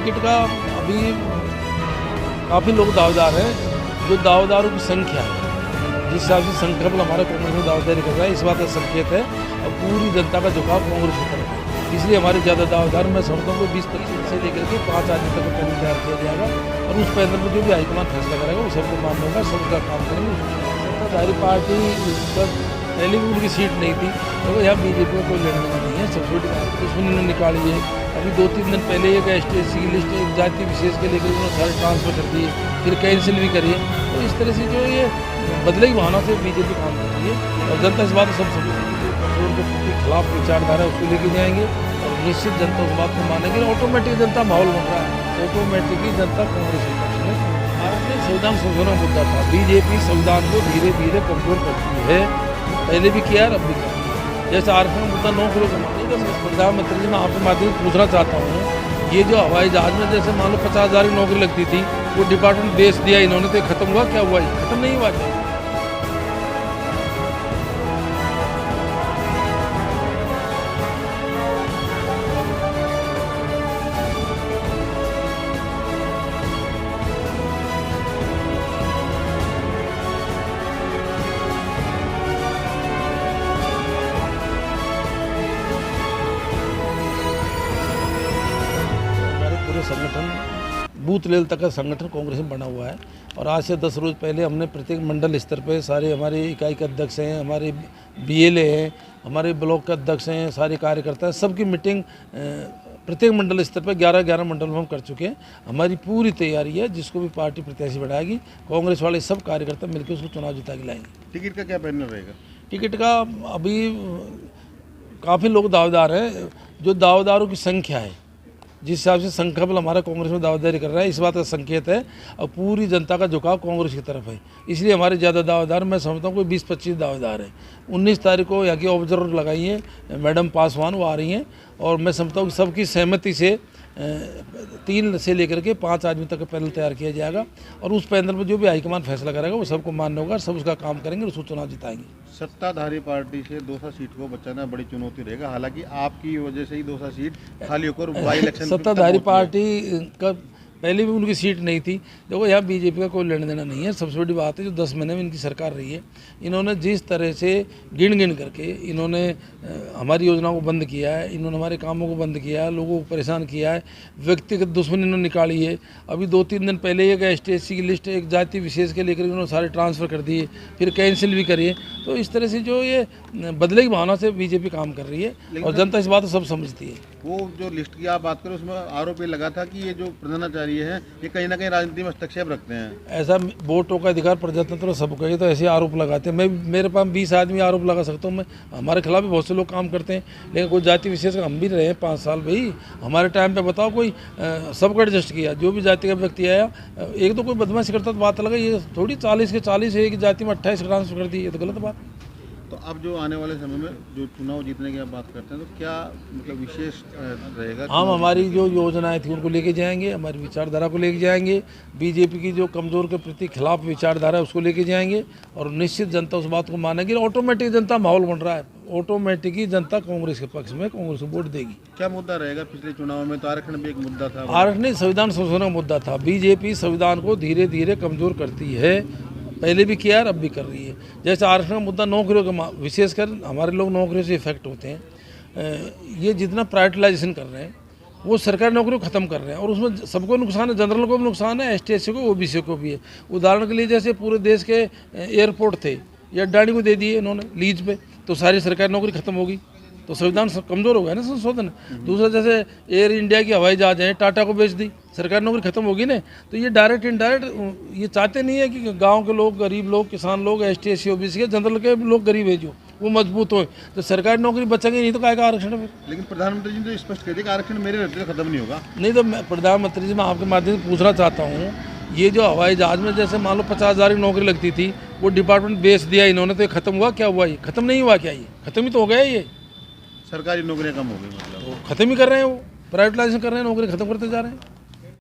Ticket का अभी काफ़ी लोग दावेदार हैं। जो दावेदारों की संख्या है, जिस हिसाब से संख्या बल हमारा कांग्रेस में दावेदारी कर रहा है, इस बात का संकेत है और पूरी जनता का झुकाव कांग्रेस की तरफ है। इसलिए हमारे ज़्यादा दावेदार मैं समझता हूँ 20-25 से लेकर के 5 आदमी तक का पैनल तैयार किया जाएगा और उस पैनल में जो भी हाईकमान फैसला करेगा वो सबको मान्य होगा, सबका काम करेंगे। सत्ताधारी पार्टी पहले भी उनकी सीट नहीं थी, तो यहाँ बीजेपी का कोई लेना देना नहीं है। सब्सिडी दुश्मनी उन्होंने निकाली है। अभी 2-3 दिन पहले एक ST/SC की लिस्ट एक जाति विशेष के लेकर उन्होंने सारे ट्रांसफर कर दिए, फिर कैंसिल भी करिए। तो इस तरह से जो ये बदले की भावना से बीजेपी काम कर रही है और जनता इस बात को सब समझती है। कमजोर के प्रति खिलाफ विचारधारा उसको लेके जाएंगे और निश्चित जनता उस बात को मानेगी। ऑटोमेटिक जनता माहौल बन रहा है, ऑटोमेटिकली जनता कांग्रेस के पक्ष में। भारत में संविधान संशोधन मुद्दा था, बीजेपी संविधान को धीरे धीरे कमजोर करती है, पहले भी किया और अब भी किया। जैसे आरक्षण मुद्दा नौकरियों का मांगे, मैं प्रधानमंत्री जी मैं आपके माध्यम से पूछना चाहता हूँ, ये जो हवाई जहाज में जैसे मान लो 50,000 की नौकरी लगती थी, वो डिपार्टमेंट बेच दिया इन्होंने, तो खत्म हुआ क्या हुआ? खत्म नहीं हुआ क्या? पूरे संगठन बूथ लेवल तक का संगठन कांग्रेस में बना हुआ है और आज से 10 रोज़ पहले हमने प्रत्येक मंडल स्तर पे सारे हमारे इकाई के अध्यक्ष हैं, हमारे BLA हैं, हमारे ब्लॉक के अध्यक्ष हैं, सारे कार्यकर्ता हैं, सबकी मीटिंग प्रत्येक मंडल स्तर पर 11-11 मंडल में हम कर चुके हैं। हमारी पूरी तैयारी है, जिसको भी पार्टी प्रत्याशी बढ़ाएगी कांग्रेस वाले सब कार्यकर्ता मिलकर उसको चुनाव जिता के लाएंगे। टिकट का क्या पैनल रहेगा? टिकट का अभी काफ़ी लोग दावेदार हैं। जो दावेदारों की संख्या है, जिस हिसाब से संख्या बल हमारा कांग्रेस में दावेदारी कर रहा है, इस बात का संकेत है और पूरी जनता का झुकाव कांग्रेस की तरफ है। इसलिए हमारे ज़्यादा दावेदार मैं समझता हूँ कोई 20-25 दावेदार हैं। 19 तारीख को यहाँ की ऑब्जर्वर लगाई है मैडम पासवान, वो आ रही हैं और मैं समझता हूँ कि सबकी सहमति से 3 से लेकर के 5 आदमी तक का पैनल तैयार किया जाएगा और उस पैनल में जो भी हाईकमान फैसला करेगा वो सबको मान्य होगा, सब उसका काम करेंगे और उसको चुनाव जिताएंगे। सत्ताधारी पार्टी से 200 सीट को बचाना बड़ी चुनौती रहेगा, हालांकि आपकी वजह से ही 200 सीट खाली होकर बाई इलेक्शन सत्ताधारी पार्टी का पहले भी उनकी सीट नहीं थी। देखो यहाँ बीजेपी का कोई लेना देना नहीं है। सबसे बड़ी बात है जो 10 महीने में इनकी सरकार रही है, इन्होंने जिस तरह से गिन करके इन्होंने हमारी योजनाओं को बंद किया है, इन्होंने हमारे कामों को बंद किया है, लोगों को परेशान किया है, व्यक्तिगत दुश्मनी इन्होंने निकाली है। अभी 2-3 दिन पहले एक ST/SC की लिस्ट एक जाति विशेष के लेकर इन्होंने सारे ट्रांसफ़र कर दिए, फिर कैंसिल भी करिए। तो इस तरह से जो ये बदले की भावना से बीजेपी काम कर रही है और जनता इस बात को सब समझती है। वो जो लिस्ट की आप बात करें उसमें आरोप ये लगा था कि ये जो प्रधानाचार्य है ये कहीं ना कहीं राजनीति में हस्तक्षेप रखते हैं। ऐसा वोटों का अधिकार प्रजातंत्र सबको है, तो ऐसे आरोप लगाते हैं। मैं मेरे पास 20 आदमी आरोप लगा सकता हूँ। मैं हमारे खिलाफ भी बहुत से लोग काम करते हैं, लेकिन कोई जाति विशेष का हम भी रहे हैं 5 साल। भाई हमारे टाइम पे बताओ कोई सबको एडजस्ट किया, जो भी जाति का व्यक्ति आया, एक तो कोई बदमाशी करता तो बात अलग है, ये थोड़ी 40 के 40 एक जाति में 28 ट्रांसफर कर दी, ये तो गलत बात। तो अब जो आने वाले समय में जो चुनाव जीतने की आप बात करते हैं तो क्या मतलब विशेष रहेगा? हम हमारी जो योजनाएं थी उनको लेके जाएंगे, हमारी विचारधारा को लेके जाएंगे, बीजेपी की जो कमज़ोर के प्रति खिलाफ विचारधारा है उसको लेके जाएंगे और निश्चित जनता उस बात को मानेगी। ऑटोमेटिक जनता माहौल बन रहा है, ऑटोमेटिकली जनता कांग्रेस के पक्ष में कांग्रेस को वोट देगी। क्या मुद्दा रहेगा? पिछले चुनाव में तो आरक्षण भी एक मुद्दा था। आरक्षण संविधान संशोधन का मुद्दा था। बीजेपी संविधान को धीरे धीरे कमज़ोर करती है, पहले भी किया और अब भी कर रही है। जैसे आरक्षण का मुद्दा नौकरियों का, विशेषकर हमारे लोग नौकरियों से इफेक्ट होते हैं। ये जितना प्राइवेटाइजेशन कर रहे हैं वो सरकारी नौकरियों को ख़त्म कर रहे हैं और उसमें सबको नुकसान है, जनरल को भी नुकसान है, ST/SC को, OBC को भी है। उदाहरण के लिए जैसे पूरे देश के एयरपोर्ट थे, ये अडानी को दे दिए इन्होंने लीज पे, तो सारी सरकारी नौकरी खत्म होगी, तो संविधान कमज़ोर हो गया ना संशोधन। दूसरा जैसे एयर इंडिया की हवाई जहाज हैं, टाटा को बेच दी, सरकारी नौकरी खत्म होगी ना। तो ये डायरेक्ट इनडायरेक्ट ये चाहते नहीं है कि गांव के लोग, गरीब लोग, किसान लोग, ST/SC OBC के, जनरल के लोग गरीब है जो वो मजबूत हो, तो सरकारी नौकरी बचेंगे नहीं तो काय का आरक्षण है। लेकिन प्रधानमंत्री जी ने तो स्पष्ट कह दिया कि आरक्षण मेरे रहते खत्म नहीं होगा। नहीं तो प्रधानमंत्री जी मैं आपके माध्यम से पूछना चाहता हूँ, ये जो हवाई जहाज में जैसे मान लो 50,000 की नौकरी लगती थी, वो डिपार्टमेंट बेच दिया इन्होंने, तो ये खत्म हुआ क्या हुआ? ये खत्म नहीं हुआ क्या? ये खत्म ही तो हो गया। ये सरकारी नौकरियां कम हो गई, मतलब खत्म ही कर रहे हैं, वो प्राइवेटाइजेशन कर रहे हैं, नौकरी खत्म करते जा रहे हैं।